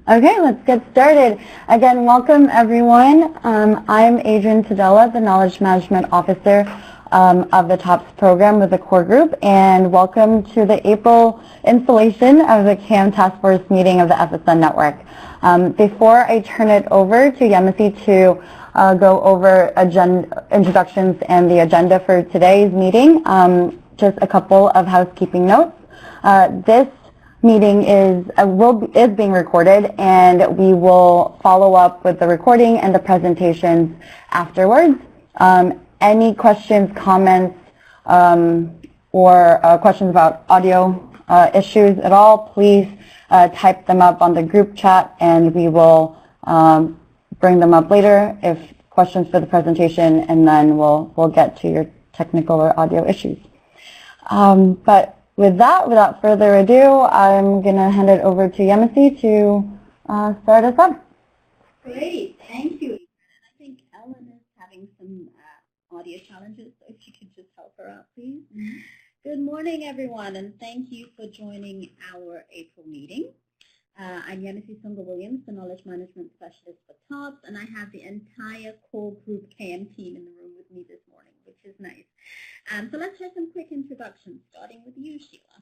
Okay, let's get started. Again, welcome everyone. I'm Adrienne Tadella, the Knowledge Management Officer of the TOPS program with the core group, and welcome to the April installation of the CAM Task Force meeting of the FSN Network. Before I turn it over to Yemisi to go over introductions and the agenda for today's meeting, just a couple of housekeeping notes. This meeting is being recorded, and we will follow up with the recording and the presentations afterwards. Any questions, comments, or questions about audio issues at all, please type them up on the group chat, and we will bring them up later if questions for the presentation, and then we'll get to your technical or audio issues. But with that, without further ado, I'm going to hand it over to Yemisi to start us up. Great, thank you. I think Ellen is having some audio challenges, so if you could just help her out, please. Mm-hmm. Good morning, everyone, and thank you for joining our April meeting. I'm Yemisi Williams, the Knowledge Management Specialist for TOPS, and I have the entire core group KM team in the room with me this morning, which is nice. So let's have some quick introductions, starting with you, Sheila.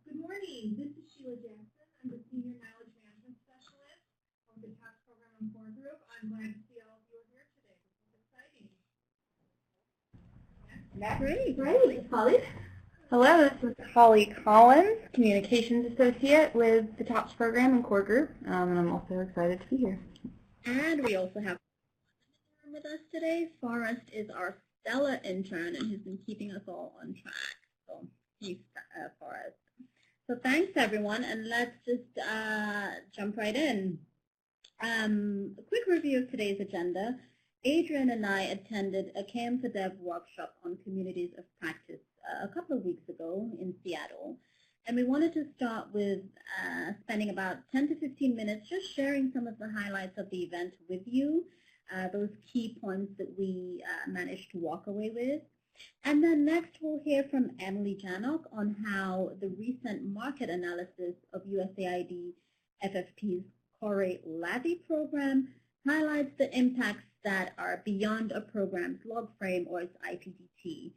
Good morning. This is Sheila Jansen. I'm the Senior Knowledge Management Specialist of the TOPS program and core group. I'm glad to see all of you here today. This is exciting. Great. Holly? Hello, this is Holly Collins, Communications Associate with the TOPS program and core group, and I'm also excited to be here. And we also have with us today. Forrest is our stellar intern, and he's been keeping us all on track. So thanks, Forrest. So thanks, everyone, and let's just jump right in. A quick review of today's agenda. Adrienne and I attended a KM4Dev workshop on communities of practice a couple of weeks ago in Seattle. And we wanted to start with spending about 10 to 15 minutes just sharing some of the highlights of the event with you, those key points that we managed to walk away with. And then next we'll hear from Emily Janock on how the recent market analysis of USAID FFP's Corey-Lavie program highlights the impacts that are beyond a program's log frame or its IPDT.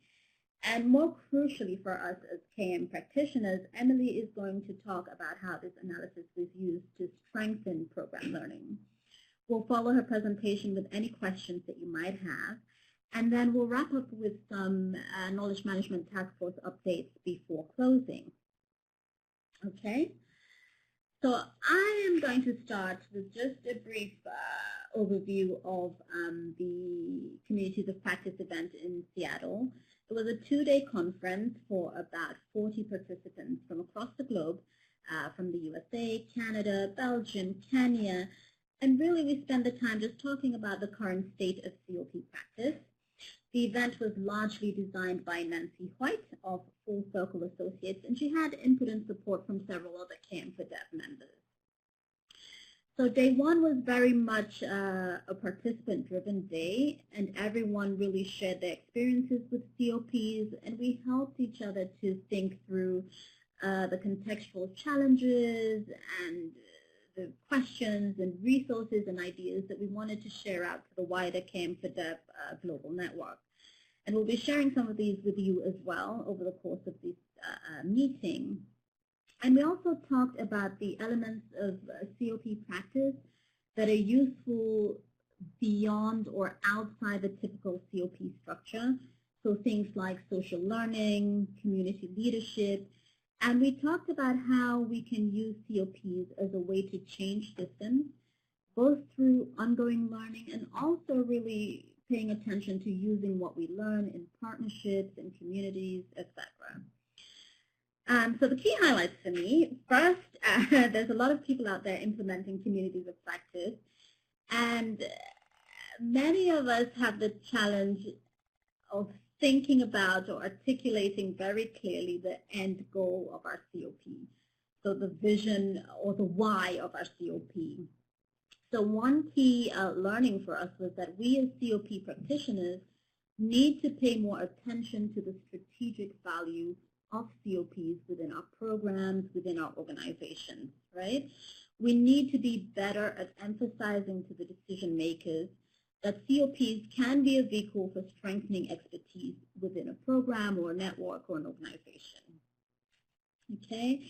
And more crucially for us as KM practitioners, Emily is going to talk about how this analysis was used to strengthen program learning. We'll follow her presentation with any questions that you might have, and then we'll wrap up with some Knowledge Management Task Force updates before closing. Okay, so I am going to start with just a brief overview of the Communities of Practice event in Seattle. It was a two-day conference for about 40 participants from across the globe, from the USA, Canada, Belgium, Kenya, and really we spent the time just talking about the current state of COP practice. The event was largely designed by Nancy White of Full Circle Associates, and she had input and support from several other KM4Dev members. So day one was very much a participant-driven day, and everyone really shared their experiences with COPs, and we helped each other to think through the contextual challenges and the questions and resources and ideas that we wanted to share out to the wider KM4Dev global network. And we'll be sharing some of these with you as well over the course of this meeting. And we also talked about the elements of COP practice that are useful beyond or outside the typical COP structure. So things like social learning, community leadership, and we talked about how we can use COPs as a way to change systems, both through ongoing learning and also really paying attention to using what we learn in partnerships and communities, etc. So the key highlights for me, first, there's a lot of people out there implementing communities of practice, and many of us have the challenge of thinking about or articulating very clearly the end goal of our COP, so the vision or the why of our COP. So one key learning for us was that we as COP practitioners need to pay more attention to the strategic value of COPs within our programs, within our organizations, right? We need to be better at emphasizing to the decision makers that COPs can be a vehicle for strengthening expertise within a program or a network or an organization. Okay.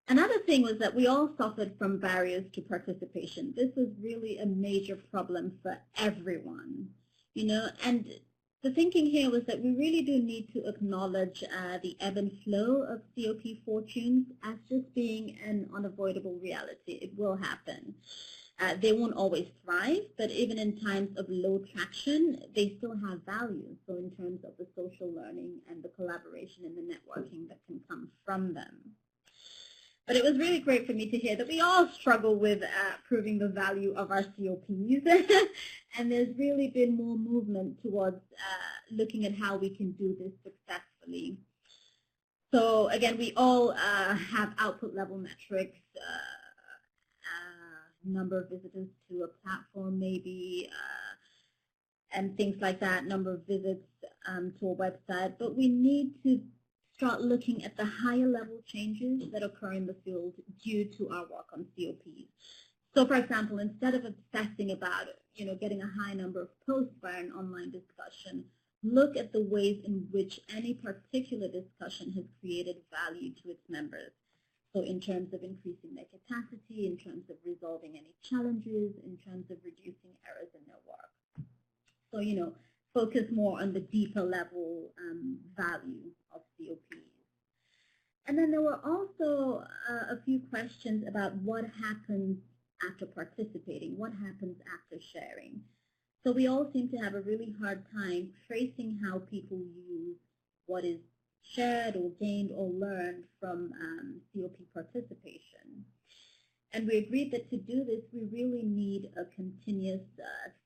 Another thing was that we all suffered from barriers to participation. This was really a major problem for everyone, you know, and the thinking here was that we really do need to acknowledge the ebb and flow of COP fortunes as just being an unavoidable reality. It will happen. They won't always thrive, but even in times of low traction, they still have value. So in terms of the social learning and the collaboration and the networking that can come from them. But it was really great for me to hear that we all struggle with proving the value of our COPs. And there's really been more movement towards looking at how we can do this successfully. So again, we all have output level metrics, number of visitors to a platform maybe, and things like that, number of visits to a website. But we need to start looking at the higher level changes that occur in the field due to our work on COPs. So for example, instead of obsessing about, you know, getting a high number of posts by an online discussion, look at the ways in which any particular discussion has created value to its members. So in terms of increasing their capacity, in terms of resolving any challenges, in terms of reducing errors in their work. So, you know, focus more on the deeper level value of COPs. And then there were also a few questions about what happens after participating, what happens after sharing. So we all seem to have a really hard time tracing how people use what is shared or gained or learned from COP participation. And we agreed that to do this, we really need a continuous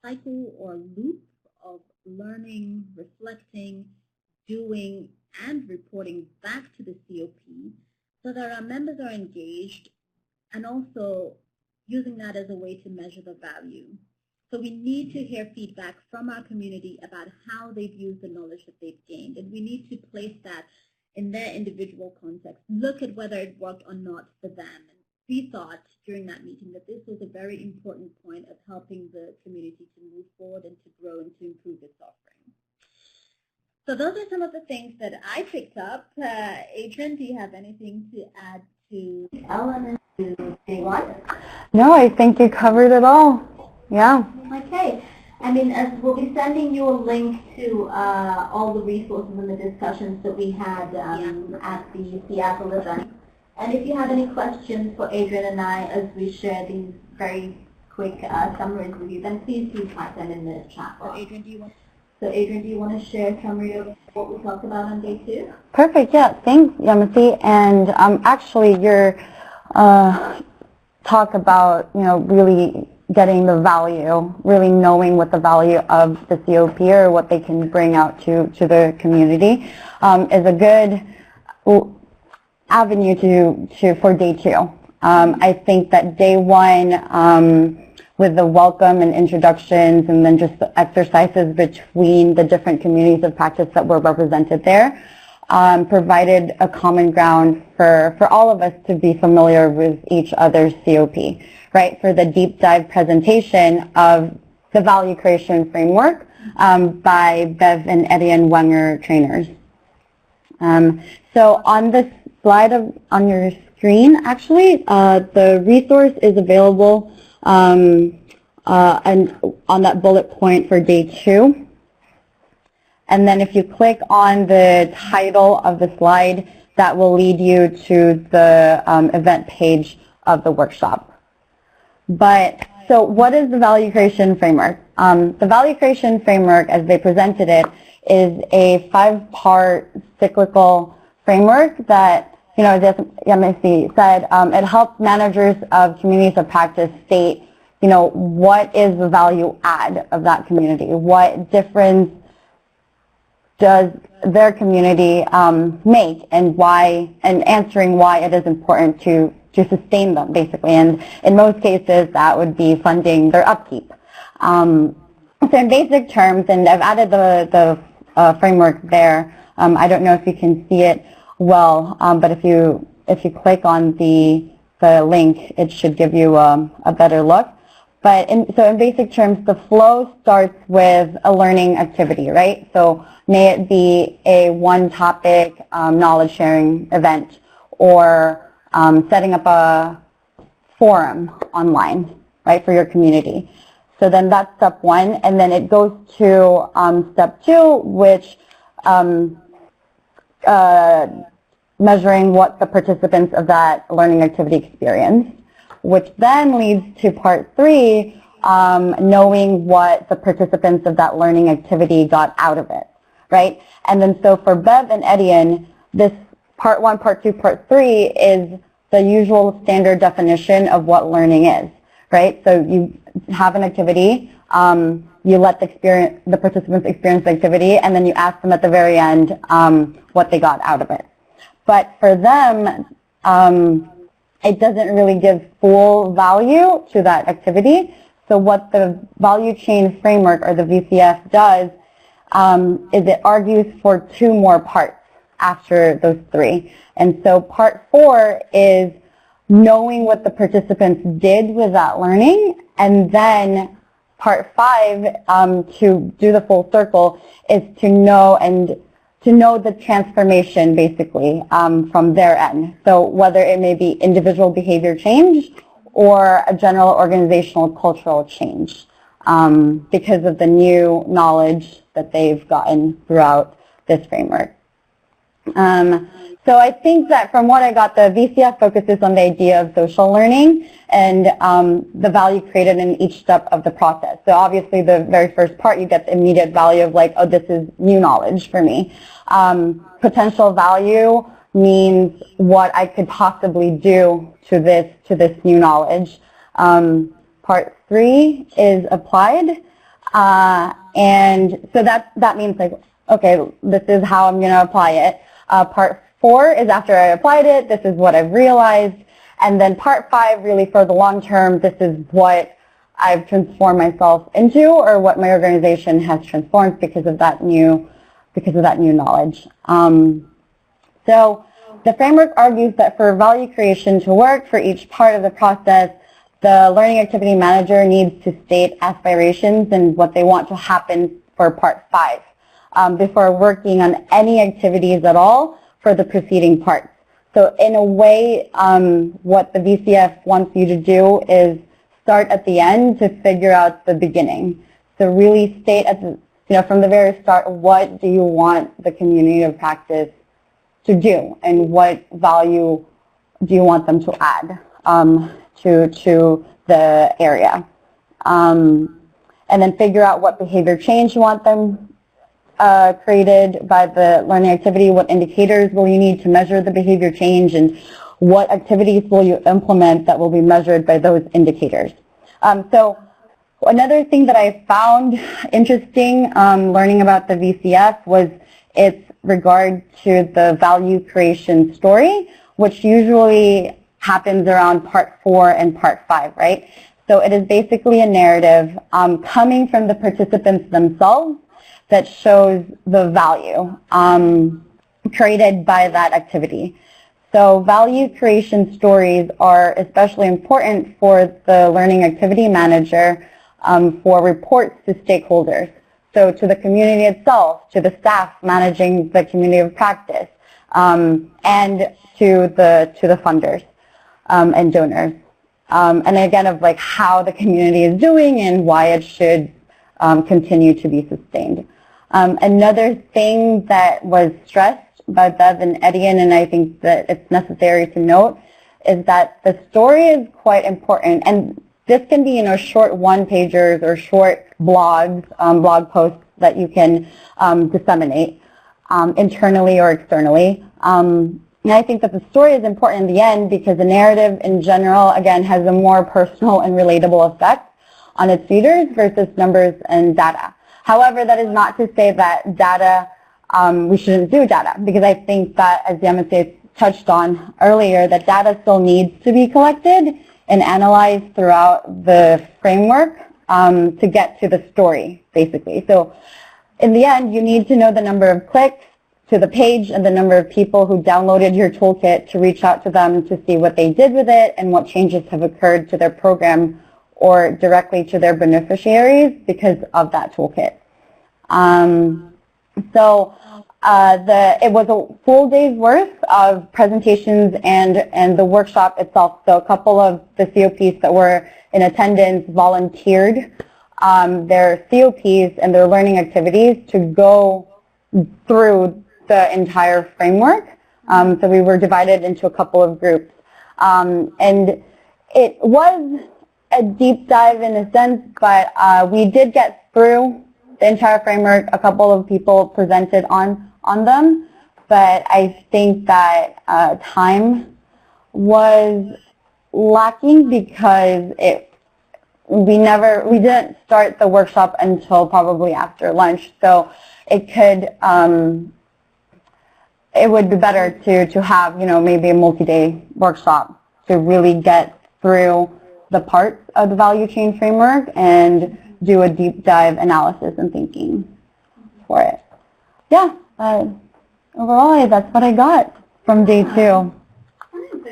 cycle or loop of learning, reflecting, doing, and reporting back to the COP so that our members are engaged and also using that as a way to measure the value. So we need to hear feedback from our community about how they've used the knowledge that they've gained, and we need to place that in their individual context, look at whether it worked or not for them. And we thought during that meeting that this was a very important point of helping the community to move forward and to grow and to improve its offering. So those are some of the things that I picked up. Adrian, do you have anything to add to Ellen and to day one? No, I think you covered it all. Yeah. Okay. I mean, as we'll be sending you a link to all the resources and the discussions that we had at the Seattle event. And if you have any questions for Adrian and I as we share these very quick summaries with you, then please do type them in the chat box. So Adrian, do you want to share a summary of what we talked about on day 2? Perfect. Yeah. Thanks, Yamasi. And actually, your talk about, you know, really getting the value, really knowing what the value of the COP or what they can bring out to the community is a good avenue for day 2. I think that day 1, with the welcome and introductions and then just the exercises between the different communities of practice that were represented there, provided a common ground for all of us to be familiar with each other's COP, right? For the deep dive presentation of the value creation framework by Bev and Etienne Wenger trainers. So on this slide on your screen, actually, the resource is available and on that bullet point for day 2. And then if you click on the title of the slide, that will lead you to the event page of the workshop. But so what is the value creation framework? The value creation framework, as they presented it, is a 5-part cyclical framework that, you know, as Yamasi said, it helps managers of communities of practice state, you know, what is the value add of that community? What difference does their community make, and why, and answering why it is important to sustain them, basically. And in most cases, that would be funding their upkeep. So in basic terms, and I've added the framework there, I don't know if you can see it. well, but if you click on the link, it should give you a better look. But so in basic terms, the flow starts with a learning activity, right? So may it be a one-topic knowledge sharing event, or setting up a forum online, right, for your community. So then that's step one, and then it goes to step two, which measuring what the participants of that learning activity experienced, which then leads to part three, knowing what the participants of that learning activity got out of it, right? And then so for Bev and Etienne, this part one, part two, part three is the usual standard definition of what learning is, right? So you have an activity, you let the participants experience the activity, and then you ask them at the very end what they got out of it. But for them, it doesn't really give full value to that activity. So what the value chain framework, or the VCF, does is it argues for two more parts after those three. And so part four is knowing what the participants did with that learning, and then part five, to do the full circle, is to know the transformation, basically, from their end. So whether it may be individual behavior change or a general organizational cultural change, because of the new knowledge that they've gotten throughout this framework. So I think that from what I got, the VCF focuses on the idea of social learning and the value created in each step of the process. So obviously the very first part, you get the immediate value of like, oh, this is new knowledge for me. Potential value means what I could possibly do to this new knowledge. Part three is applied, and so that means like, okay, this is how I'm going to apply it. Part four is after I applied it, this is what I've realized. And then part five, really for the long term, this is what I've transformed myself into, or what my organization has transformed because of that new knowledge. So the framework argues that for value creation to work for each part of the process, the learning activity manager needs to state aspirations and what they want to happen for part five before working on any activities at all for the preceding parts. So in a way, what the VCF wants you to do is start at the end to figure out the beginning. So really state at the, from the very start, what do you want the community of practice to do, and what value do you want them to add to the area, and then figure out what behavior change you want them created by the learning activity, what indicators will you need to measure the behavior change, and what activities will you implement that will be measured by those indicators. So another thing that I found interesting learning about the VCF was its regard to the value creation story, which usually happens around part four and part five, right? So it is basically a narrative coming from the participants themselves that shows the value created by that activity. So value creation stories are especially important for the learning activity manager for reports to stakeholders. So to the community itself, to the staff managing the community of practice, and to the funders and donors. And again, of like how the community is doing and why it should continue to be sustained. Another thing that was stressed by Bev and Etienne, and I think that it's necessary to note, is that the story is quite important. And this can be, short one-pagers or short blogs, blog posts that you can disseminate internally or externally. And I think that the story is important in the end because the narrative in general, again, has a more personal and relatable effect on its readers versus numbers and data. However, that is not to say that data, we shouldn't do data, because I think that, as Yamase touched on earlier, that data still needs to be collected and analyzed throughout the framework to get to the story, basically. So in the end, you need to know the number of clicks to the page and the number of people who downloaded your toolkit to reach out to them to see what they did with it and what changes have occurred to their program or directly to their beneficiaries because of that toolkit. It was a full day's worth of presentations and the workshop itself. So a couple of the COPs that were in attendance volunteered their COPs and their learning activities to go through the entire framework. So we were divided into a couple of groups. And it was a deep dive in a sense, but we did get through the entire framework. A couple of people presented on them, but I think that time was lacking because we didn't start the workshop until probably after lunch. So it would be better to have, maybe a multi-day workshop to really get through the parts of the value chain framework and do a deep dive analysis and thinking for it. Yeah, overall, that's what I got from day 2. I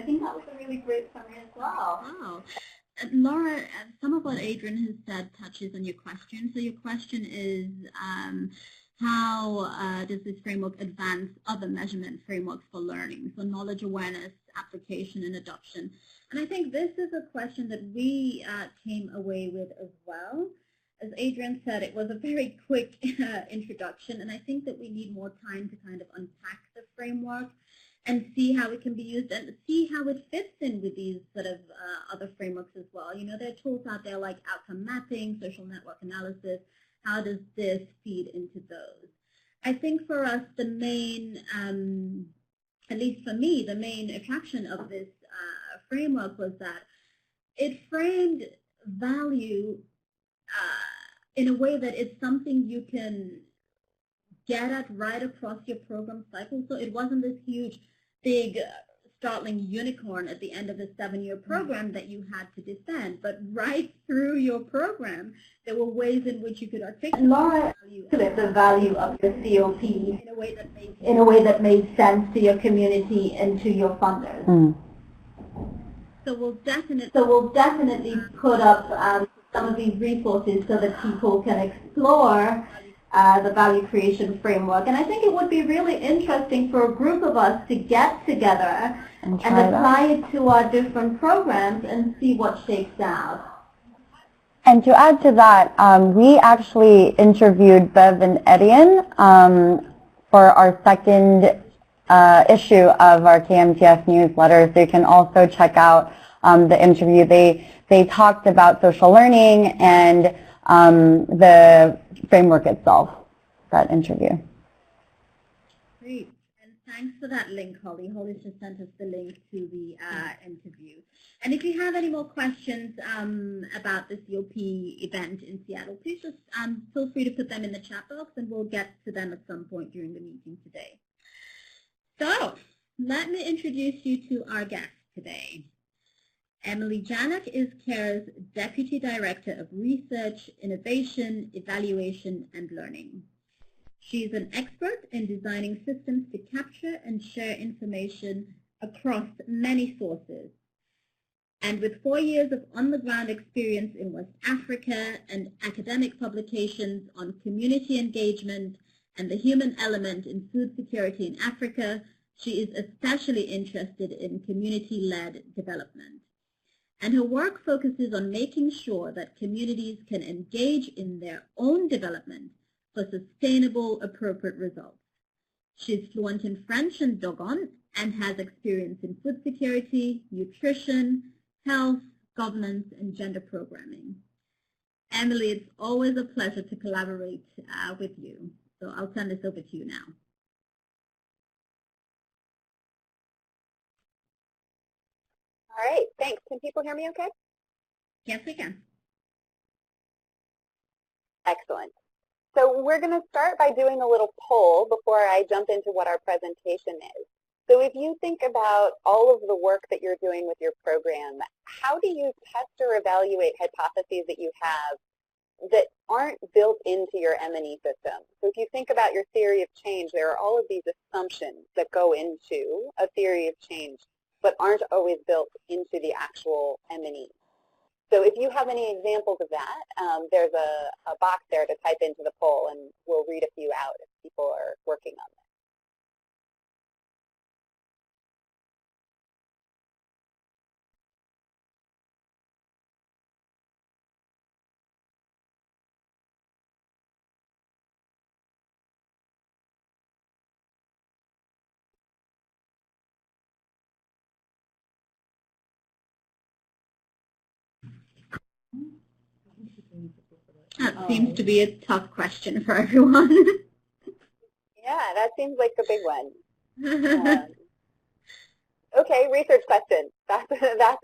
think that was a really great summary as well. Wow. Laura, some of what Adrian has said touches on your question. So your question is, how does this framework advance other measurement frameworks for learning? So knowledge awareness, application, and adoption. And I think this is a question that we came away with as well. As Adrian said, it was a very quick introduction, and I think that we need more time to kind of unpack the framework and see how it can be used and see how it fits in with these sort of other frameworks as well. There are tools out there like outcome mapping, social network analysis. How does this feed into those? I think for us, the main, at least for me, the main attraction of this framework was that it framed value in a way that it's something you can get at right across your program cycle. So it wasn't this huge, big, startling unicorn at the end of the 7-year program that you had to defend, but right through your program, there were ways in which you could articulate the value of your COP in a way that made sense to your community and to your funders. Mm. So we'll definitely put up some of these resources so that people can explore the value creation framework. And I think it would be really interesting for a group of us to get together and apply it to our different programs and see what shakes out. And to add to that, we actually interviewed Bev and Etienne for our second issue of our KMTF newsletter. So you can also check out the interview. They talked about social learning and the framework itself, that interview. Great. And thanks for that link, Holly. Holly just sent us the link to the interview. And if you have any more questions about the COP event in Seattle, please just feel free to put them in the chat box and we'll get to them at some point during the meeting today. So let me introduce you to our guest today. Emily Janak is CARE's Deputy Director of Research, Innovation, Evaluation, and Learning. She is an expert in designing systems to capture and share information across many sources. And with 4 years of on-the-ground experience in West Africa and academic publications on community engagement and the human element in food security in Africa, she is especially interested in community-led development. And her work focuses on making sure that communities can engage in their own development for sustainable, appropriate results. She's fluent in French and Dogon and has experience in food security, nutrition, health, governance, and gender programming. Emily, it's always a pleasure to collaborate with you. So I'll turn this over to you now. All right, thanks. Can people hear me okay? Yes, we can. Excellent. So we're going to start by doing a little poll before I jump into what our presentation is. So if you think about all of the work that you're doing with your program, how do you test or evaluate hypotheses that you have that aren't built into your M&E system. So if you think about your theory of change, there are all of these assumptions that go into a theory of change, but aren't always built into the actual M&E. So if you have any examples of that, there's a box there to type into the poll, and we'll read a few out if people are working on That seems to be a tough question for everyone. Yeah, that seems like a big one. Okay, research question. That's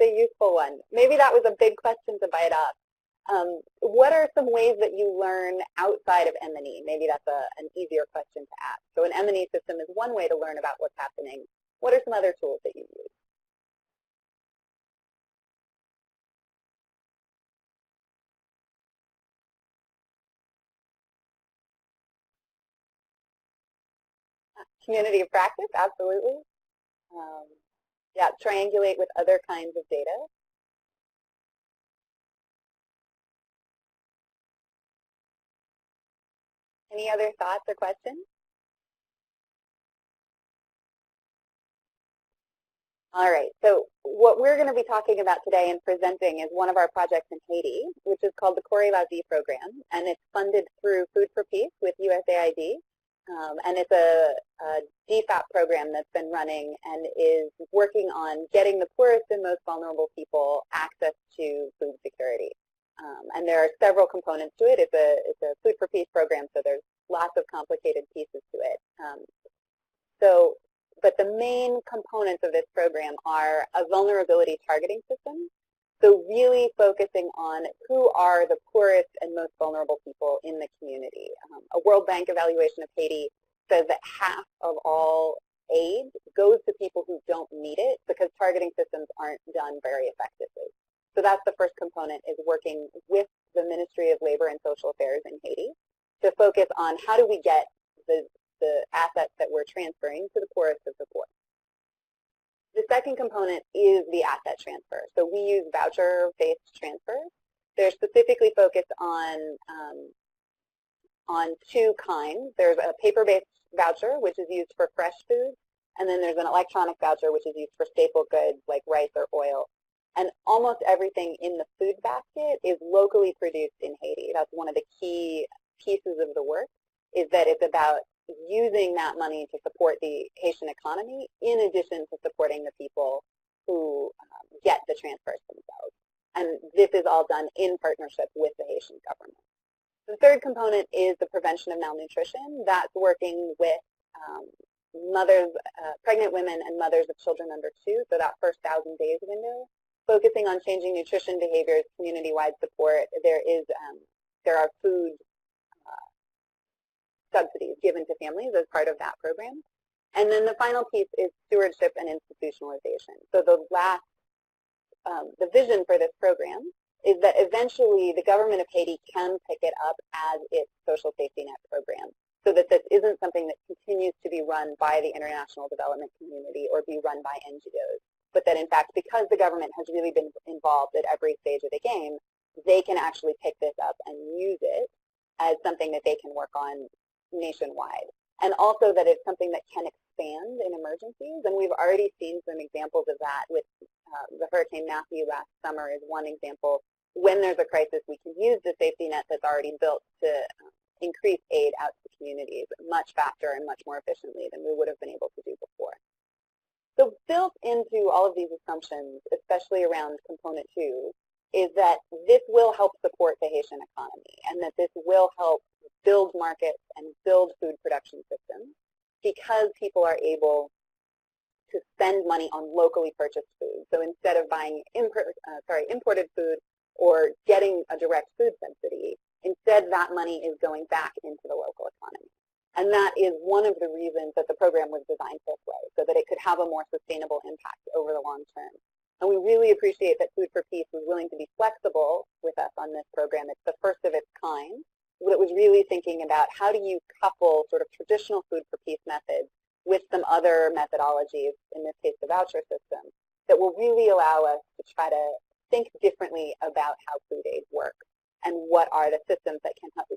a useful one. Maybe that was a big question to bite off. What are some ways that you learn outside of M&E? Maybe that's an easier question to ask. So an M&E system is one way to learn about what's happening. What are some other tools that you use? Community of practice, absolutely. Yeah, triangulate with other kinds of data. Any other thoughts or questions? All right, so what we're going to be talking about today and presenting is one of our projects in Haiti, which is called the Corey Lazy program, and it's funded through Food for Peace with USAID. And it's a DFAP program that's been running and is working on getting the poorest and most vulnerable people access to food security. And there are several components to it. It's a Food for Peace program, so there's lots of complicated pieces to it. But the main components of this program are a vulnerability targeting system. So really focusing on who are the poorest and most vulnerable people in the community. A World Bank evaluation of Haiti says that half of all aid goes to people who don't need it because targeting systems aren't done very effectively. So that's the first component, is working with the Ministry of Labor and Social Affairs in Haiti to focus on how do we get the assets that we're transferring to the poorest of the poor. The second component is the asset transfer. So we use voucher-based transfers. They're specifically focused on two kinds. There's a paper-based voucher, which is used for fresh food, and then there's an electronic voucher, which is used for staple goods like rice or oil. And almost everything in the food basket is locally produced in Haiti. That's one of the key pieces of the work, is that it's about using that money to support the Haitian economy in addition to supporting the people who get the transfers themselves. And this is all done in partnership with the Haitian government. The third component is the prevention of malnutrition. That's working with mothers, pregnant women and mothers of children under 2, so that first 1,000 days window, focusing on changing nutrition behaviors, community-wide support. There are food subsidies given to families as part of that program. And then the final piece is stewardship and institutionalization. So the vision for this program is that eventually the government of Haiti can pick it up as its social safety net program, so that this isn't something that continues to be run by the international development community or be run by NGOs, but that in fact, because the government has really been involved at every stage of the game, they can actually pick this up and use it as something that they can work on nationwide. And also that it's something that can expand in emergencies, and we've already seen some examples of that with the Hurricane Matthew last summer is one example. When there's a crisis, we can use the safety net that's already built to increase aid out to communities much faster and much more efficiently than we would have been able to do before. So built into all of these assumptions, especially around component 2, is that this will help support the Haitian economy and that this will help build markets and build food production systems because people are able to spend money on locally purchased food. So instead of buying imported food or getting a direct food subsidy, instead that money is going back into the local economy. And that is one of the reasons that the program was designed this way, so that it could have a more sustainable impact over the long term. And we really appreciate that Food for Peace was willing to be flexible with us on this program. It's the first of its kind. It was really thinking about how do you couple sort of traditional Food for Peace methods with some other methodologies, in this case the voucher system, that will really allow us to try to think differently about how food aid works and what are the systems that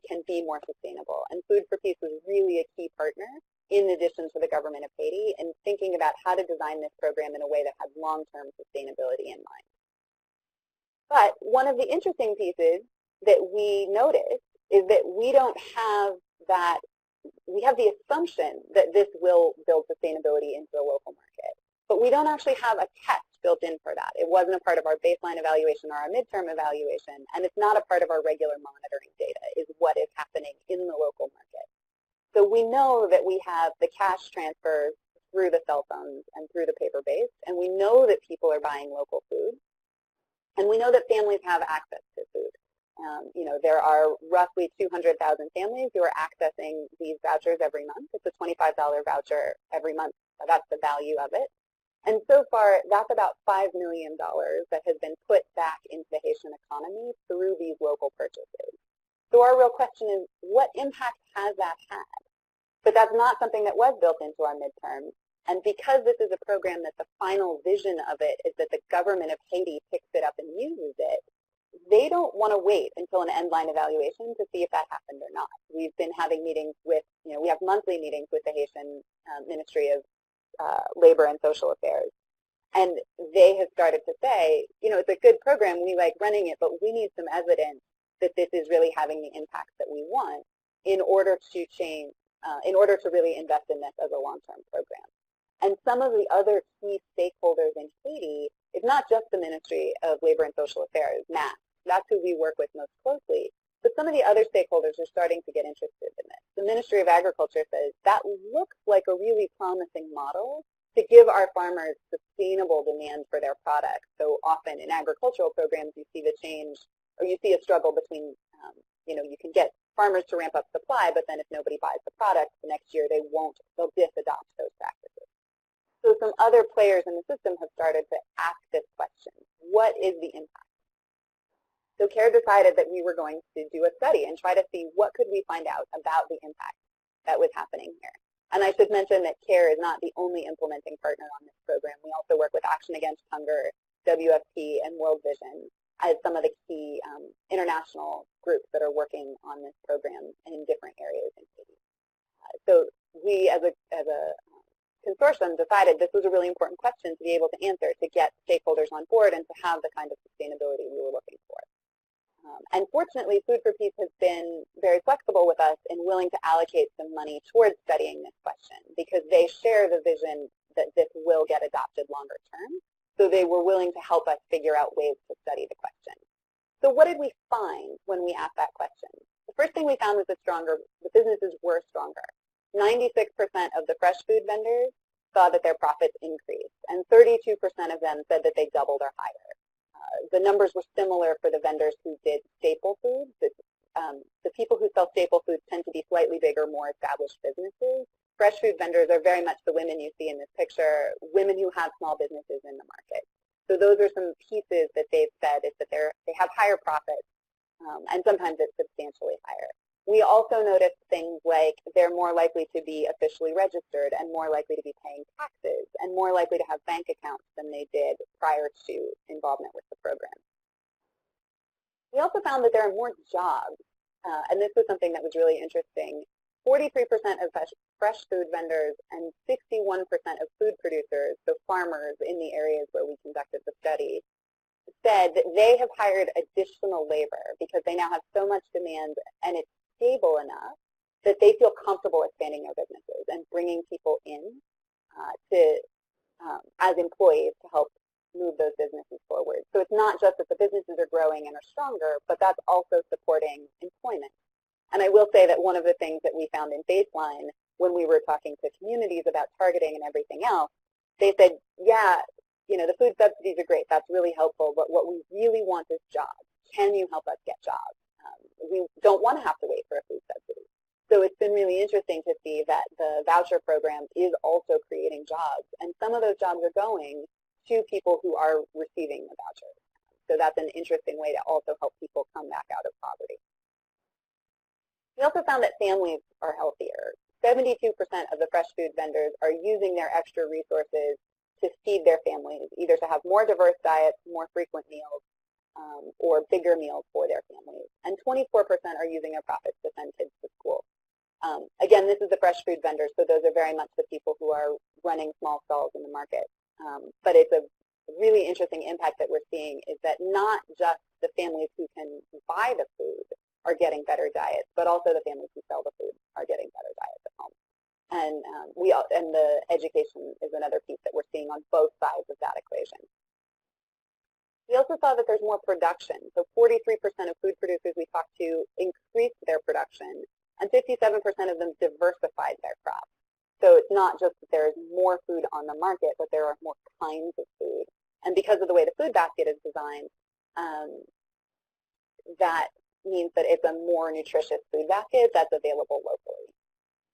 can be more sustainable. And Food for Peace was really a key partner, in addition to the government of Haiti, in thinking about how to design this program in a way that has long-term sustainability in mind. But one of the interesting pieces that we noticed is that we don't have that, we have the assumption that this will build sustainability into the local market, but we don't actually have a test built in for that. It wasn't a part of our baseline evaluation or our midterm evaluation, and it's not a part of our regular monitoring data, is what is happening in the local market. So we know that we have the cash transfers through the cell phones and through the paper-based, and we know that people are buying local food, and we know that families have access to food. You know, there are roughly 200,000 families who are accessing these vouchers every month. It's a $25 voucher every month. So that's the value of it. And so far, that's about $5 million that has been put back into the Haitian economy through these local purchases. So our real question is, what impact has that had? But that's not something that was built into our midterms. And because this is a program that the final vision of it is that the government of Haiti picks it up and uses it, they don't want to wait until an end-line evaluation to see if that happened or not. We've been having meetings with, you know, we have monthly meetings with the Haitian Ministry of Labor and Social Affairs. And they have started to say, you know, it's a good program, we like running it, but we need some evidence that this is really having the impact that we want in order to change, in order to really invest in this as a long-term program. And some of the other key stakeholders in Haiti is not just the Ministry of Labor and Social Affairs, MAS. That's who we work with most closely. But some of the other stakeholders are starting to get interested in this. The Ministry of Agriculture says that looks like a really promising model to give our farmers sustainable demand for their products. So often in agricultural programs, you see the change, or you see a struggle between, you know, you can get farmers to ramp up supply, but then if nobody buys the product, the next year they'll disadopt those practices. So some other players in the system have started to ask this question: what is the impact? So CARE decided that we were going to do a study and try to see what could we find out about the impact that was happening here. And I should mention that CARE is not the only implementing partner on this program. We also work with Action Against Hunger, WFP, and World Vision as some of the key international groups that are working on this program in different areas in Haiti. So we, as a consortium, decided this was a really important question to be able to answer, to get stakeholders on board and to have the kind of sustainability we were looking for. And fortunately, Food for Peace has been very flexible with us and willing to allocate some money towards studying this question, because they share the vision that this will get adopted longer term. So they were willing to help us figure out ways to study the question. So what did we find when we asked that question? The first thing we found was that the businesses were stronger. 96% of the fresh food vendors saw that their profits increased, and 32% of them said that they doubled or higher. The numbers were similar for the vendors who did staple foods. The people who sell staple foods tend to be slightly bigger, more established businesses. Fresh food vendors are very much the women you see in this picture, women who have small businesses in the market. So those are some pieces that they've said, is that they have higher profits, and sometimes it's substantially higher. We also noticed things like they're more likely to be officially registered and more likely to be paying taxes and more likely to have bank accounts than they did prior to involvement with the program. We also found that there are more jobs, and this was something that was really interesting. 43% of fresh food vendors and 61% of food producers, so farmers in the areas where we conducted the study, said that they have hired additional labor because they now have so much demand and it's stable enough that they feel comfortable expanding their businesses and bringing people in as employees to help move those businesses forward. So it's not just that the businesses are growing and are stronger, but that's also supporting employment. And I will say that one of the things that we found in baseline when we were talking to communities about targeting and everything else, they said, yeah, you know, the food subsidies are great, that's really helpful, but what we really want is jobs. Can you help us get jobs? We don't want to have to wait for a food subsidy. So it's been really interesting to see that the voucher program is also creating jobs, and some of those jobs are going to people who are receiving the vouchers. So that's an interesting way to also help people come back out of poverty. We also found that families are healthier. 72% of the fresh food vendors are using their extra resources to feed their families, either to have more diverse diets, more frequent meals, or bigger meals for their families. And 24% are using their profits to send kids to school. Again, this is the fresh food vendors, so those are very much the people who are running small stalls in the market. But it's a really interesting impact that we're seeing is that not just the families who can buy the food are getting better diets, but also the families who sell the food are getting better diets at home. And the education is another piece that we're seeing on both sides of that equation. We also saw that there's more production. So 43% of food producers we talked to increased their production, and 57% of them diversified their crops. So it's not just that there's more food on the market, but there are more kinds of food. And because of the way the food basket is designed, that means that it's a more nutritious food basket that's available locally.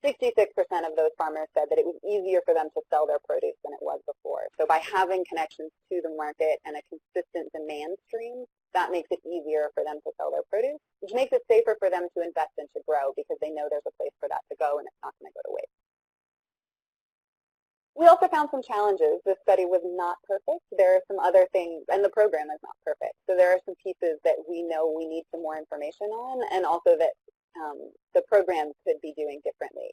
66% of those farmers said that it was easier for them to sell their produce than it was before. So by having connections to the market and a consistent demand stream, that makes it easier for them to sell their produce, which makes it safer for them to invest and to grow because they know there's a place for that to go and it's not going to go to waste. We also found some challenges. This study was not perfect. There are some other things, and the program is not perfect. So there are some pieces that we know we need some more information on, and also that the program could be doing differently.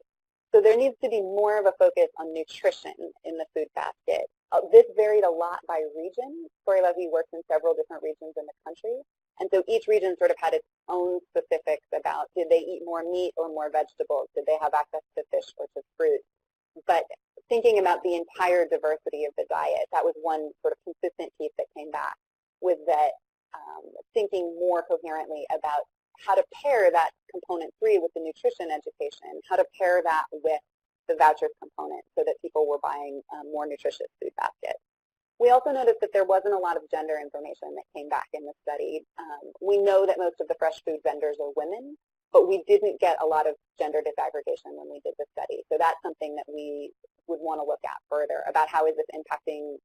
So there needs to be more of a focus on nutrition in the food basket. This varied a lot by region. Corey Levy works in several different regions in the country, and so each region sort of had its own specifics about did they eat more meat or more vegetables, did they have access to fish or to fruit. But thinking about the entire diversity of the diet, that was one sort of consistent piece that came back, was that thinking more coherently about how to pair that component 3 with the nutrition education, how to pair that with the vouchers component so that people were buying more nutritious food baskets. We also noticed that there wasn't a lot of gender information that came back in the study. We know that most of the fresh food vendors are women, but we didn't get a lot of gender disaggregation when we did the study. So that's something that we would want to look at further about how is this impacting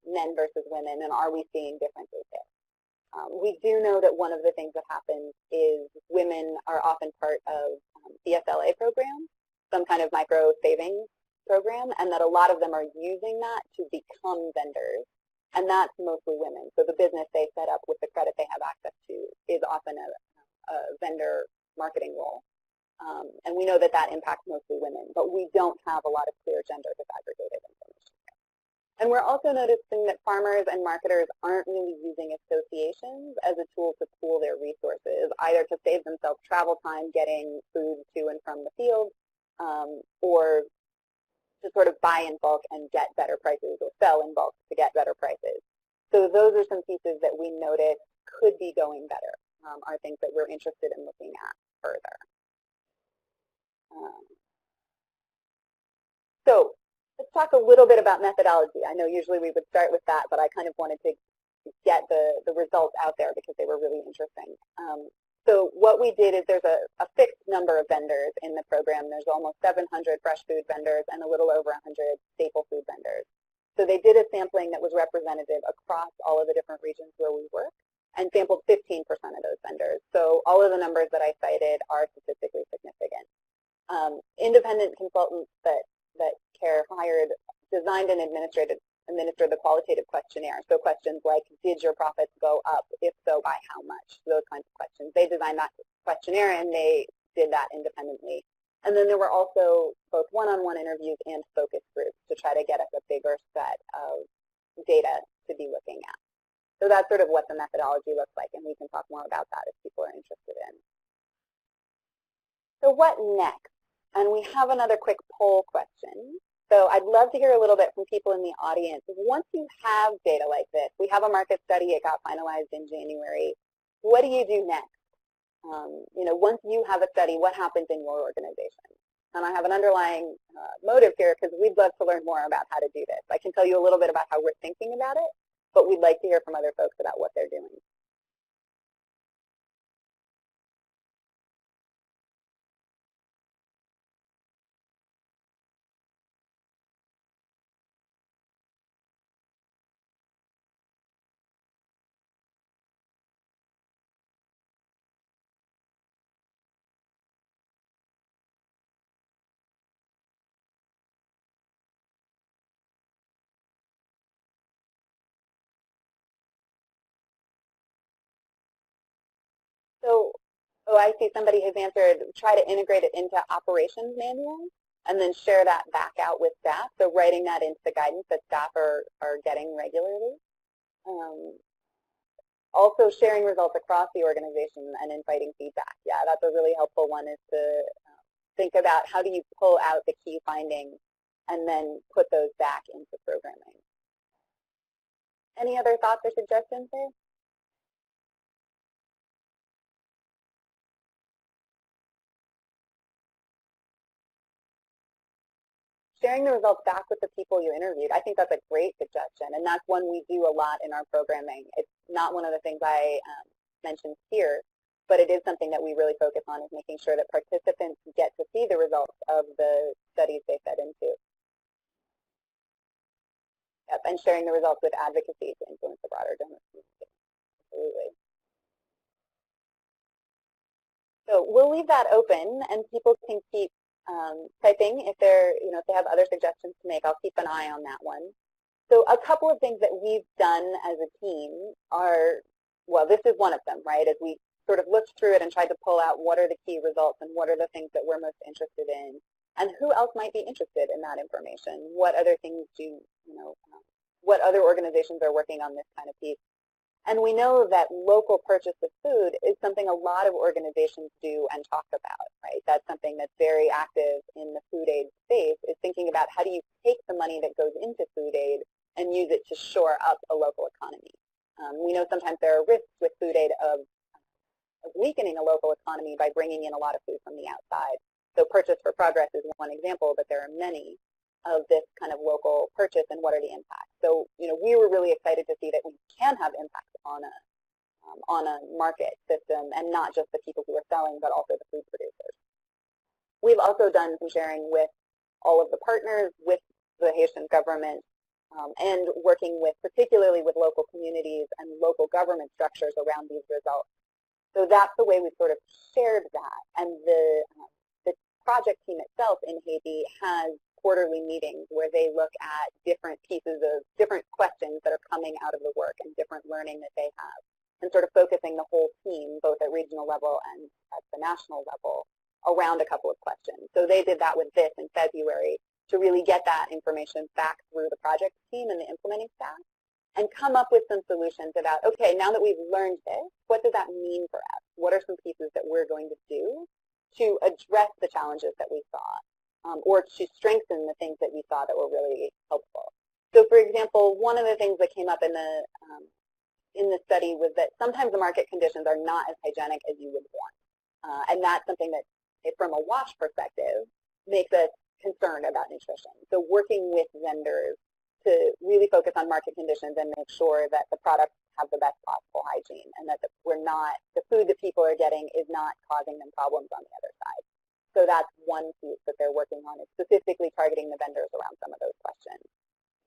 men versus women, and are we seeing differences there? We do know that one of the things that happens is women are often part of CSLA programs, some kind of micro savings program, and that a lot of them are using that to become vendors, and that's mostly women. So the business they set up with the credit they have access to is often a vendor marketing role. And we know that that impacts mostly women, but we don't have a lot of clear gender disaggregated information. And we're also noticing that farmers and marketers aren't really using associations as a tool to pool their resources, either to save themselves travel time getting food to and from the field, or to sort of buy in bulk and get better prices, or sell in bulk to get better prices. So those are some pieces that we notice could be going better, are things that we're interested in looking at further. So let's talk a little bit about methodology. I know usually we would start with that, but I kind of wanted to get the results out there because they were really interesting. So what we did is there's a fixed number of vendors in the program. There's almost 700 fresh food vendors and a little over 100 staple food vendors. So they did a sampling that was representative across all of the different regions where we work and sampled 15% of those vendors. So all of the numbers that I cited are statistically significant. Independent consultants that CARE hired designed and administered the qualitative questionnaire. So questions like, did your profits go up? If so, by how much? Those kinds of questions. They designed that questionnaire and they did that independently. And then there were also both one-on-one interviews and focus groups to try to get us a bigger set of data to be looking at. So that's sort of what the methodology looks like, and we can talk more about that if people are interested in. So what next? And we have another quick poll question. So I'd love to hear a little bit from people in the audience. Once you have data like this, we have a market study, it got finalized in January. What do you do next? Once you have a study, what happens in your organization? And I have an underlying motive here because we'd love to learn more about how to do this. I can tell you a little bit about how we're thinking about it, but we'd like to hear from other folks about what they're doing. Oh, I see somebody has answered, try to integrate it into operations manuals and then share that back out with staff. So writing that into the guidance that staff are getting regularly. Also sharing results across the organization and inviting feedback. Yeah, that's a really helpful one, is to think about how do you pull out the key findings and then put those back into programming. Any other thoughts or suggestions there? Sharing the results back with the people you interviewed, I think that's a great suggestion, and that's one we do a lot in our programming. It's not one of the things I mentioned here, but it is something that we really focus on, is making sure that participants get to see the results of the studies they fed into. Yep, and sharing the results with advocacy to influence the broader donor community. Absolutely. So we'll leave that open, and people can keep typing if if they have other suggestions to make. I'll keep an eye on that one. So a couple of things that we've done as a team are, well, this is one of them, right? As we sort of looked through it and tried to pull out what are the key results and what are the things that we're most interested in, and who else might be interested in that information. What other things what other organizations are working on this kind of piece. And we know that local purchase of food is something a lot of organizations do and talk about, right? That's something that's very active in the food aid space, is thinking about how do you take the money that goes into food aid and use it to shore up a local economy. We know sometimes there are risks with food aid of weakening a local economy by bringing in a lot of food from the outside. So Purchase for Progress is one example, but there are many of this kind of local purchase, and what are the impacts. So, we were really excited to see that we can have impact on a market system, and not just the people who are selling, but also the food producers. We've also done some sharing with all of the partners, with the Haitian government, and working particularly with local communities and local government structures around these results. So that's the way we sort of shared that. And the project team itself in Haiti has quarterly meetings where they look at different pieces of different questions that are coming out of the work and different learning that they have, and sort of focusing the whole team, both at regional level and at the national level, around a couple of questions. So they did that with this in February, to really get that information back through the project team and the implementing staff, and come up with some solutions about, okay, now that we've learned this, what does that mean for us? What are some pieces that we're going to do to address the challenges that we saw? Or to strengthen the things that we saw that were really helpful. So, for example, one of the things that came up in the study was that sometimes the market conditions are not as hygienic as you would want, and that's something that, from a WASH perspective, makes us concerned about nutrition. So, working with vendors to really focus on market conditions and make sure that the products have the best possible hygiene, and that the food that people are getting is not causing them problems on the other side. So that's one piece that they're working on, is specifically targeting the vendors around some of those questions.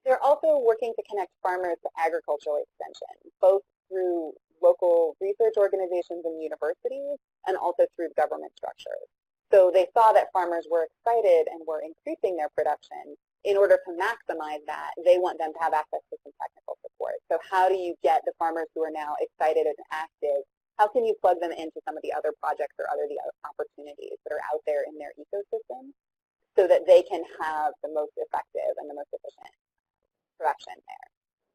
They're also working to connect farmers to agricultural extension, both through local research organizations and universities, and also through government structures. So they saw that farmers were excited and were increasing their production. In order to maximize that, they want them to have access to some technical support. So how do you get the farmers who are now excited and active, how can you plug them into some of the other projects or the other opportunities that are out there in their ecosystem, so that they can have the most effective and the most efficient production there?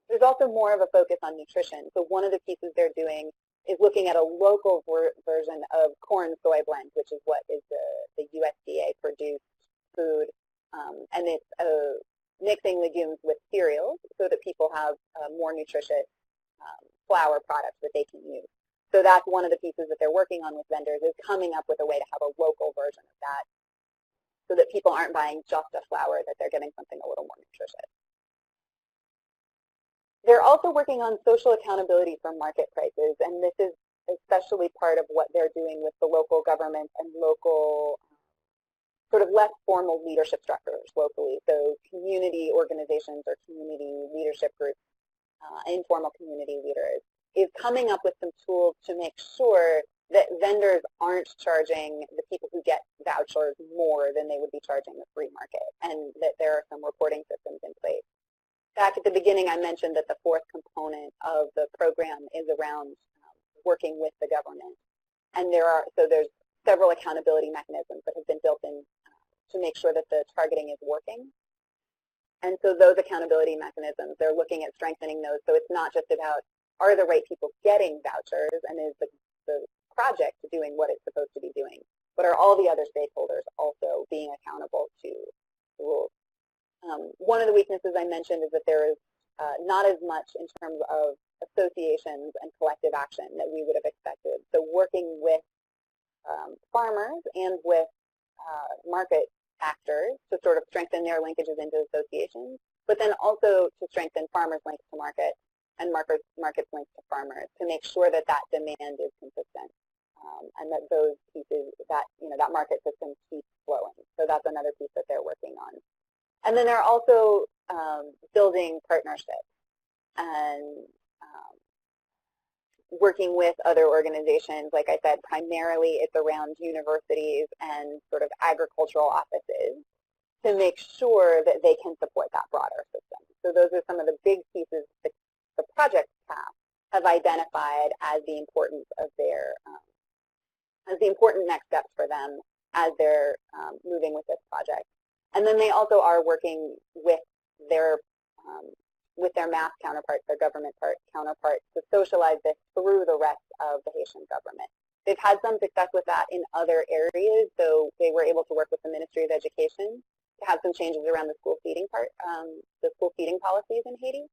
There's also more of a focus on nutrition. So one of the pieces they're doing is looking at a local version of corn-soy blend, which is what is the USDA-produced food, and it's mixing legumes with cereals so that people have more nutritious flour products that they can use. So that's one of the pieces that they're working on with vendors, is coming up with a way to have a local version of that, so that people aren't buying just a flour, that they're getting something a little more nutritious. They're also working on social accountability for market prices, and this is especially part of what they're doing with the local government and local sort of less formal leadership structures locally. So community organizations or community leadership groups, informal community leaders, is coming up with some tools to make sure that vendors aren't charging the people who get vouchers more than they would be charging the free market, and that there are some reporting systems in place. Back at the beginning, I mentioned that the fourth component of the program is around working with the government. And there's several accountability mechanisms that have been built in to make sure that the targeting is working. And so those accountability mechanisms, they're looking at strengthening those. So it's not just about, are the right people getting vouchers and is the project doing what it's supposed to be doing, but are all the other stakeholders also being accountable to the rules. One of the weaknesses I mentioned is that there is not as much in terms of associations and collective action that we would have expected. So working with farmers and with market actors to sort of strengthen their linkages into associations, but then also to strengthen farmers' links to market and markets' links to farmers to make sure that that demand is consistent and that those pieces, that that market system keeps flowing. So that's another piece that they're working on. And then they're also building partnerships and working with other organizations. Like I said, primarily it's around universities and sort of agricultural offices to make sure that they can support that broader system. So those are some of the big pieces that the project staff have identified as the importance of their, as the important next steps for them as they're moving with this project. And then they also are working with their mass counterparts, their government counterparts, to socialize this through the rest of the Haitian government. They've had some success with that in other areas, so they were able to work with the Ministry of Education to have some changes around the school feeding the school feeding policies in Haiti.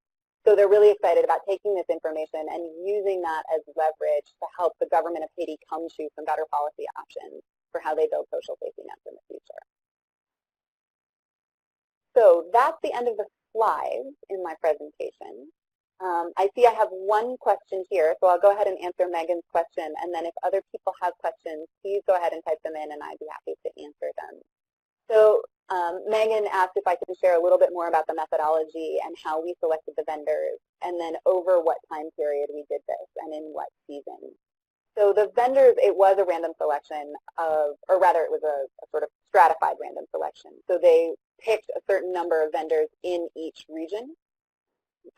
So they're really excited about taking this information and using that as leverage to help the government of Haiti come to some better policy options for how they build social safety nets in the future. So that's the end of the slides in my presentation. I see I have one question here, so I'll go ahead and answer Megan's question, and then if other people have questions, please go ahead and type them in and I'd be happy to answer them. So Megan asked if I can share a little bit more about the methodology and how we selected the vendors, and then over what time period we did this and in what season. So the vendors, it was a random selection of, or rather it was a sort of stratified random selection. So they picked a certain number of vendors in each region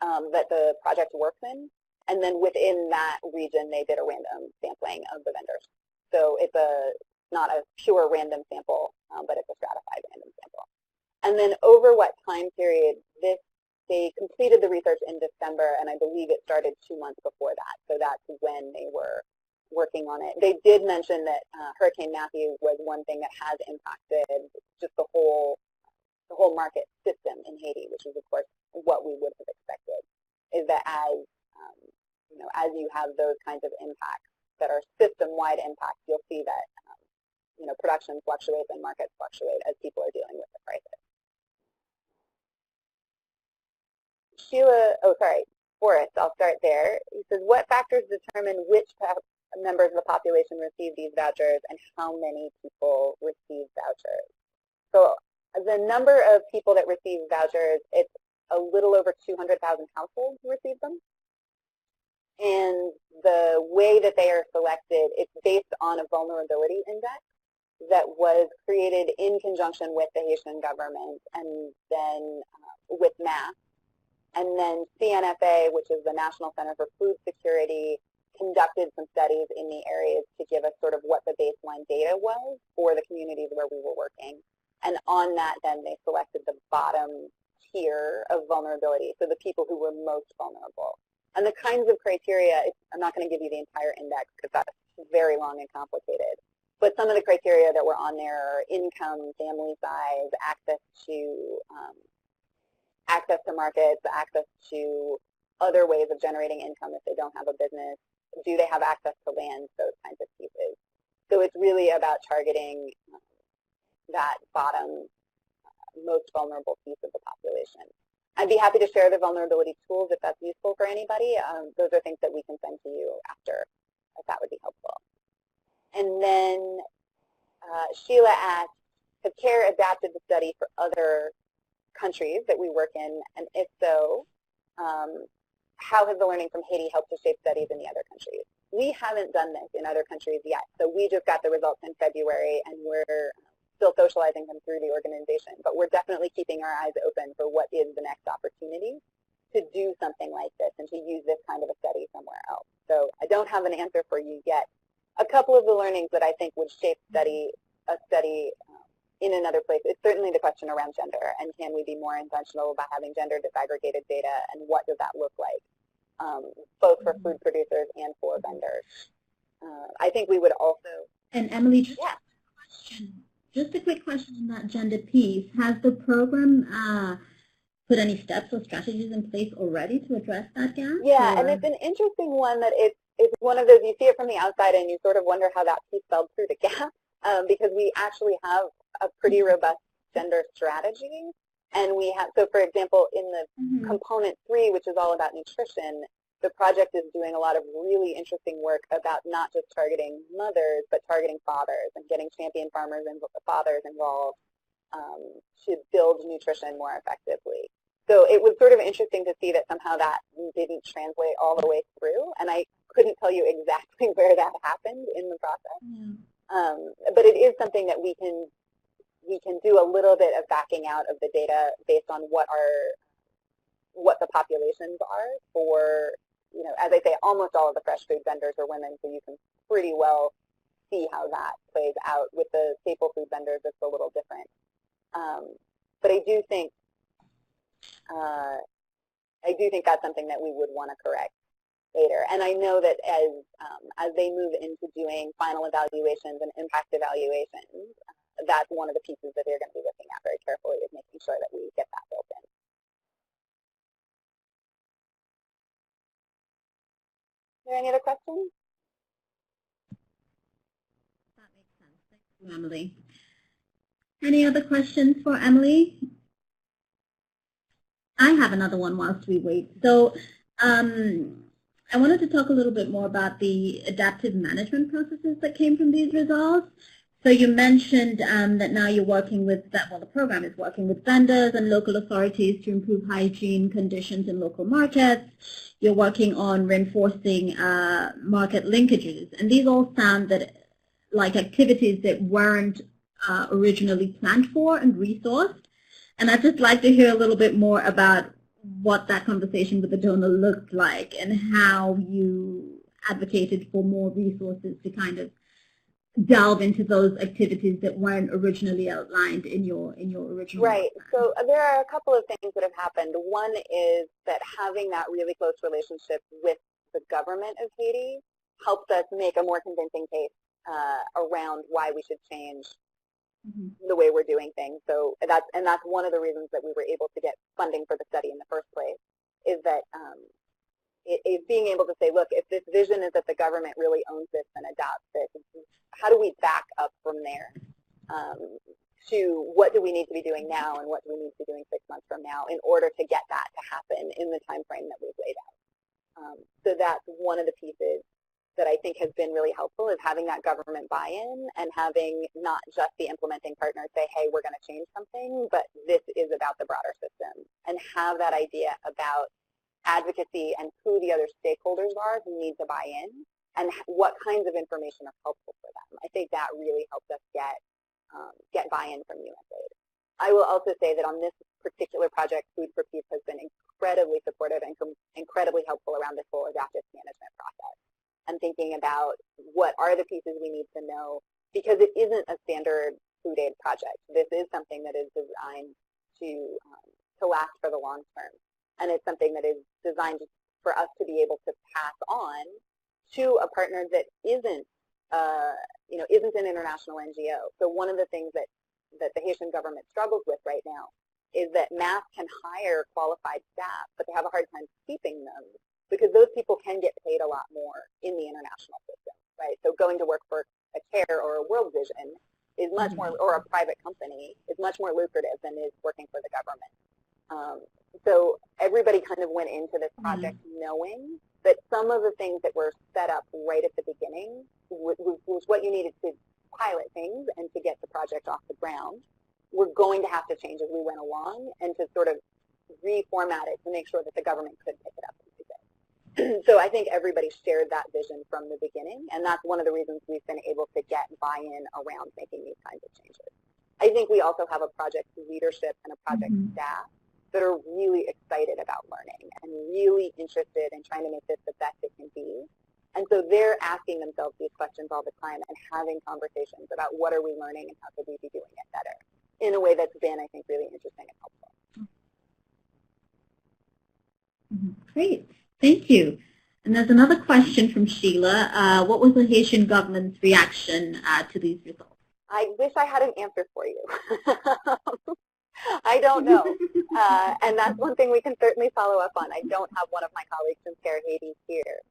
that the project works in, and then within that region they did a random sampling of the vendors. So it's not a pure random sample, but it's a stratified random sample. And then over what time period, they completed the research in December, and I believe it started 2 months before that. So that's when they were working on it. They did mention that Hurricane Matthew was one thing that has impacted just the whole market system in Haiti, which is of course what we would have expected, is that as as you have those kinds of impacts that are system-wide impacts, you'll see that production fluctuates and markets fluctuate as people are dealing with the crisis. Forrest, I'll start there. He says, what factors determine which members of the population receive these vouchers and how many people receive vouchers? So the number of people that receive vouchers, it's a little over 200,000 households who receive them. And the way that they are selected, it's based on a vulnerability index that was created in conjunction with the Haitian government and then with MASS. And then CNFA, which is the National Center for Food Security, conducted some studies in the areas to give us sort of what the baseline data was for the communities where we were working. And on that, then they selected the bottom tier of vulnerability, so the people who were most vulnerable. And the kinds of criteria, I'm not going to give you the entire index because that's very long and complicated. But some of the criteria that were on there are income, family size, access to markets, access to other ways of generating income if they don't have a business, do they have access to land, those kinds of pieces. So it's really about targeting that bottom, most vulnerable piece of the population. I'd be happy to share the vulnerability tools if that's useful for anybody. Those are things that we can send to you after, if that would be helpful. And then Sheila asked, have CARE adapted the study for other countries that we work in? And if so, how has the learning from Haiti helped to shape studies in the other countries? We haven't done this in other countries yet. So we just got the results in February, and we're still socializing them through the organization. But we're definitely keeping our eyes open for what is the next opportunity to do something like this and to use this kind of a study somewhere else. So I don't have an answer for you yet a couple of the learnings that I think would shape a study in another place is certainly the question around gender, and can we be more intentional about having gender disaggregated data, and what does that look like, both for food producers and for vendors. I think we would also... And Emily, just a quick question on that gender piece. Has the program put any steps or strategies in place already to address that gap? Yeah, or? and it's an interesting one that it's one of those, you see it from the outside and you sort of wonder how that piece fell through the gap, because we actually have a pretty robust gender strategy. And we have, so for example, in the component 3, which is all about nutrition, the project is doing a lot of really interesting work about not just targeting mothers, but targeting fathers and getting champion farmers and fathers involved to build nutrition more effectively. So it was sort of interesting to see that somehow that didn't translate all the way through, and I couldn't tell you exactly where that happened in the process. But it is something that we can do a little bit of backing out of the data based on what the populations are for, you know, as I say, almost all of the fresh food vendors are women, so you can pretty well see how that plays out. With the staple food vendors, it's a little different. But I do think that's something that we would want to correct later. And I know that as they move into doing final evaluations and impact evaluations, that's one of the pieces that they're going to be looking at very carefully, is making sure that we get that built in. Are there any other questions? That makes sense. Thank you, Emily. Any other questions for Emily? I have another one whilst we wait. So I wanted to talk a little bit more about the adaptive management processes that came from these results. So you mentioned that now you're working with, the program is working with vendors and local authorities to improve hygiene conditions in local markets. You're working on reinforcing market linkages. And these all sound like activities that weren't originally planned for and resourced. And I'd just like to hear a little bit more about what that conversation with the donor looked like and how you advocated for more resources to kind of delve into those activities that weren't originally outlined in your original Right. plan. So there are a couple of things that have happened. One is that having that really close relationship with the government of Haiti helps us make a more convincing case around why we should change the way we're doing things. So that's one of the reasons that we were able to get funding for the study in the first place, is that is being able to say, look, if this vision is that the government really owns this and adopts this, how do we back up from there to what do we need to be doing now and what do we need to be doing 6 months from now in order to get that to happen in the time frame that we've laid out. So that's one of the pieces that I think has been really helpful, is having that government buy-in and having not just the implementing partners say, hey, we're going to change something, but this is about the broader system, and have that idea about advocacy and who the other stakeholders are who need to buy in and what kinds of information are helpful for them. I think that really helped us get buy-in from USAID. I will also say that on this particular project, Food for Peace has been incredibly supportive and incredibly helpful around this whole adaptive management process. And thinking about what are the pieces we need to know, because it isn't a standard food aid project. This is something that is designed to last for the long term, and it's something that is designed for us to be able to pass on to a partner that isn't an international NGO. So one of the things that the Haitian government struggles with right now is that MAF can hire qualified staff, but they have a hard time keeping them, because those people can get paid a lot more in the international system, right? So going to work for a CARE or a World Vision is much more, or a private company, is much more lucrative than is working for the government. So everybody kind of went into this project knowing that some of the things that were set up right at the beginning was what you needed to pilot things and to get the project off the ground. We're going to have to change as we went along and to sort of reformat it to make sure that the government could pick it up and use it. So I think everybody shared that vision from the beginning, and that's one of the reasons we've been able to get buy-in around making these kinds of changes. I think we also have a project leadership and a project staff that are really excited about learning and really interested in trying to make this the best it can be. And so they're asking themselves these questions all the time and having conversations about what are we learning and how could we be doing it better in a way that's been, I think, really interesting and helpful. Great, thank you. And there's another question from Sheila. What was the Haitian government's reaction to these results? I wish I had an answer for you. I don't know. And that's one thing we can certainly follow up on. I don't have one of my colleagues from Care Haiti here,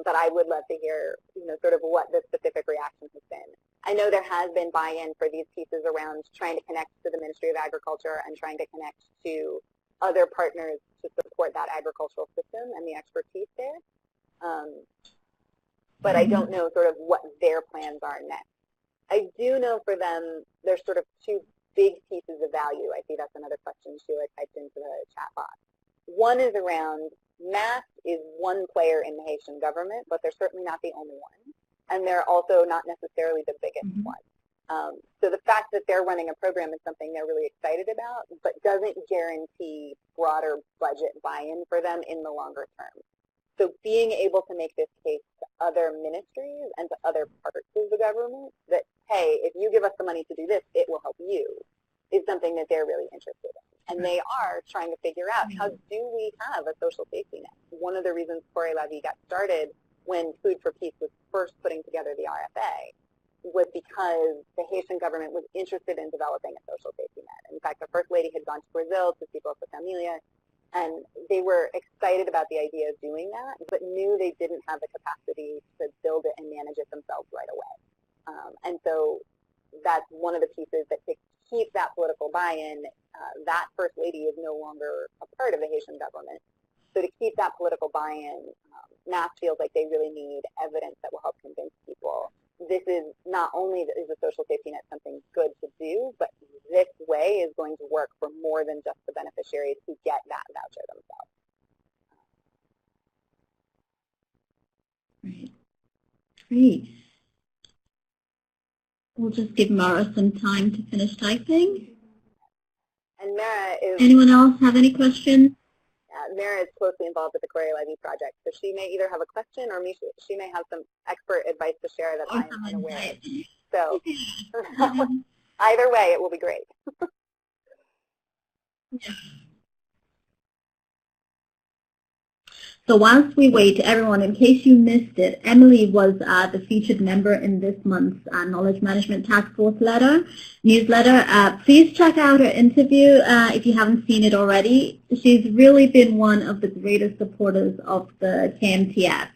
but I would love to hear, sort of what the specific reaction has been. I know there has been buy-in for these pieces around trying to connect to the Ministry of Agriculture and trying to connect to other partners to support that agricultural system and the expertise there. But I don't know sort of what their plans are next. I do know for them, there's sort of two big pieces of value. I see that's another question Sheila typed into the chat box. One is around MAST is one player in the Haitian government, but they're certainly not the only one. And they're also not necessarily the biggest one. So the fact that they're running a program is something they're really excited about, but doesn't guarantee broader budget buy-in for them in the longer term. So being able to make this case to other ministries and to other parts of the government that, hey, if you give us the money to do this, it will help you, is something that they're really interested in. And they are trying to figure out, how do we have a social safety net? One of the reasons Corée La Vie got started when Food for Peace was first putting together the RFA was because the Haitian government was interested in developing a social safety net. In fact, the First Lady had gone to Brazil to see Bolsa Familia, and they were excited about the idea of doing that, but knew they didn't have the capacity to build it and manage it themselves right away. And so that's one of the pieces that to keep that political buy-in, that First Lady is no longer a part of the Haitian government. So to keep that political buy-in, MAST feels like they really need evidence that will help convince people this is not only is a social safety net something good to do, but this way is going to work for more than just the beneficiaries who get that voucher themselves. Right. Great. We'll just give Mara some time to finish typing. And Mara is... Anyone else have any questions? Mara is closely involved with the Corée La Vie project, so she may either have a question or she may have some expert advice to share that I'm unaware of. So either way, it will be great. So whilst we wait, everyone, in case you missed it, Emily was the featured member in this month's Knowledge Management Task Force newsletter. Please check out her interview if you haven't seen it already. She's really been one of the greatest supporters of the KMTF.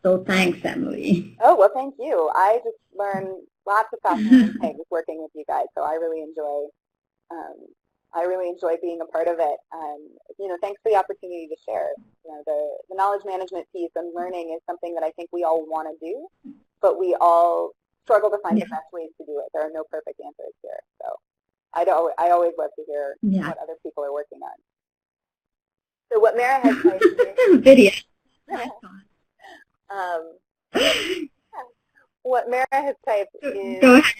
So thanks, Emily. Oh, well, thank you. I just learned lots of fascinating things working with you guys, so I really enjoy being a part of it. Thanks for the opportunity to share. The knowledge management piece and learning is something that I think we all want to do, but we all struggle to find the best ways to do it. There are no perfect answers here. So I always love to hear what other people are working on. So what Mara has typed video. What Mara has typed is Go ahead.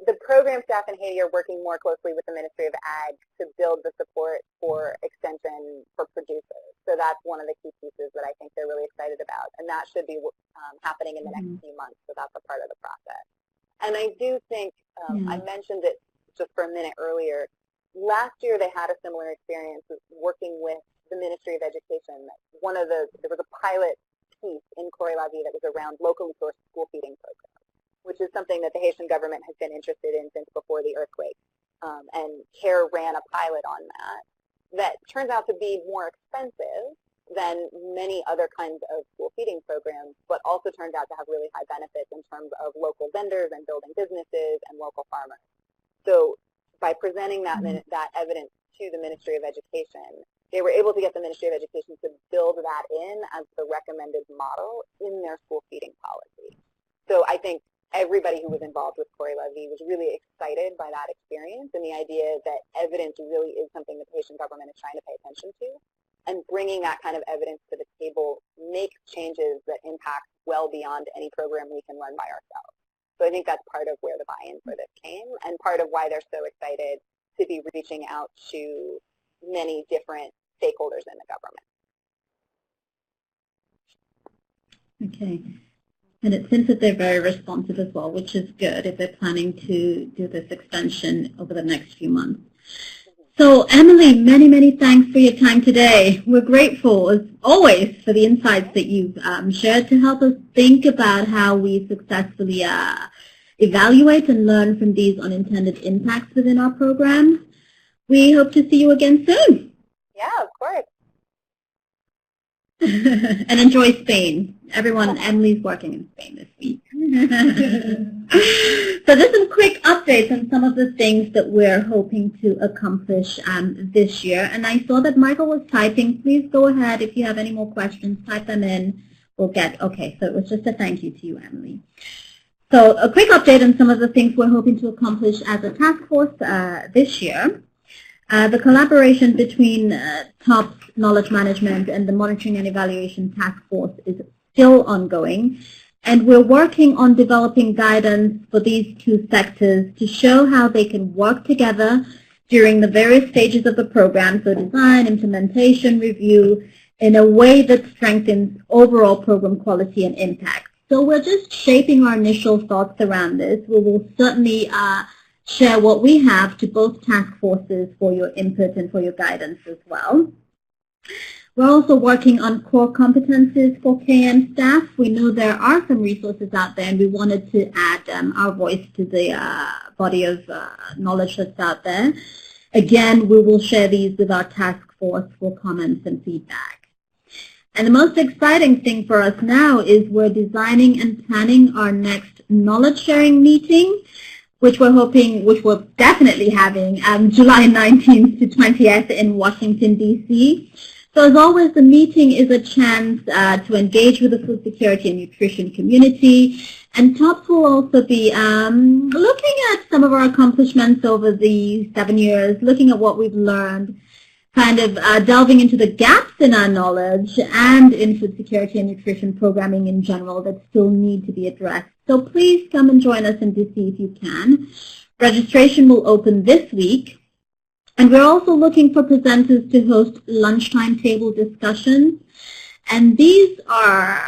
The program staff in Haiti are working more closely with the Ministry of Ag to build the support for extension for producers. So that's one of the key pieces that I think they're really excited about. And that should be happening in the next few months. So that's a part of the process. And I do think, I mentioned it just for a minute earlier, last year they had a similar experience working with the Ministry of Education. There was a pilot piece in Corée La Vie that was around locally sourced school feeding programs, which is something that the Haitian government has been interested in since before the earthquake. And CARE ran a pilot on that turns out to be more expensive than many other kinds of school feeding programs, but also turned out to have really high benefits in terms of local vendors and building businesses and local farmers. So by presenting that evidence to the Ministry of Education, they were able to get the Ministry of Education to build that in as the recommended model in their school feeding policy. So I think everybody who was involved with Corée La Vie was really excited by that experience and the idea that evidence really is something that the Haitian government is trying to pay attention to. And bringing that kind of evidence to the table makes changes that impact well beyond any program we can run by ourselves. So I think that's part of where the buy-in for this came and part of why they're so excited to be reaching out to many different stakeholders in the government. Okay. And it seems that they're very responsive as well, which is good if they're planning to do this extension over the next few months. So, Emily, many, many thanks for your time today. We're grateful, as always, for the insights that you've shared to help us think about how we successfully evaluate and learn from these unintended impacts within our programs. We hope to see you again soon. Yeah, of course. And enjoy Spain. Everyone, Emily's working in Spain this week. So there's some quick updates on some of the things that we're hoping to accomplish this year. And I saw that Michael was typing. Please go ahead if you have any more questions. Type them in. Okay, so it was just a thank you to you, Emily. So a quick update on some of the things we're hoping to accomplish as a task force this year. The collaboration between TOPS Knowledge Management and the Monitoring and Evaluation Task Force is still ongoing, and we're working on developing guidance for these two sectors to show how they can work together during the various stages of the program, so design, implementation, review, in a way that strengthens overall program quality and impact. So we're just shaping our initial thoughts around this. We will certainly share what we have to both task forces for your input and for your guidance as well. We're also working on core competencies for KM staff. We know there are some resources out there, and we wanted to add our voice to the body of knowledge that's out there. Again, we will share these with our task force for comments and feedback. And the most exciting thing for us now is we're designing and planning our next knowledge sharing meeting, which we're definitely having July 19th to 20th in Washington, D.C. So as always, the meeting is a chance to engage with the food security and nutrition community. And TOPS will also be looking at some of our accomplishments over the 7 years, looking at what we've learned, kind of delving into the gaps in our knowledge and in food security and nutrition programming in general that still need to be addressed. So please come and join us in DC if you can. Registration will open this week. And we're also looking for presenters to host lunchtime table discussions. And these are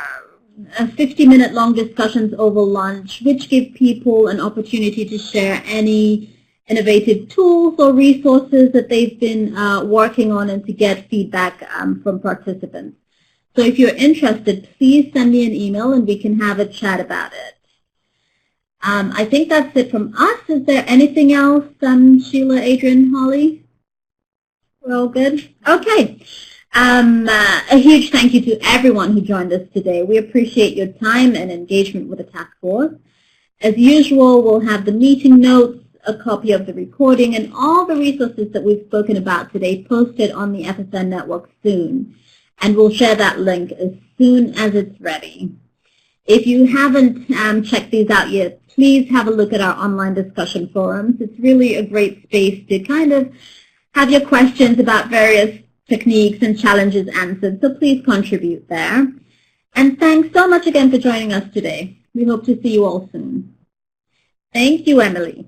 50-minute long discussions over lunch, which give people an opportunity to share any innovative tools or resources that they've been working on and to get feedback from participants. So if you're interested, please send me an email and we can have a chat about it. I think that's it from us. Is there anything else, Sheila, Adrian, Holly? We're all good? Okay. A huge thank you to everyone who joined us today. We appreciate your time and engagement with the task force. As usual, we'll have the meeting notes, a copy of the recording, and all the resources that we've spoken about today posted on the FSN network soon. And we'll share that link as soon as it's ready. If you haven't checked these out yet, please have a look at our online discussion forums. It's really a great space to kind of have your questions about various techniques and challenges answered, so please contribute there. And thanks so much again for joining us today. We hope to see you all soon. Thank you, Emily.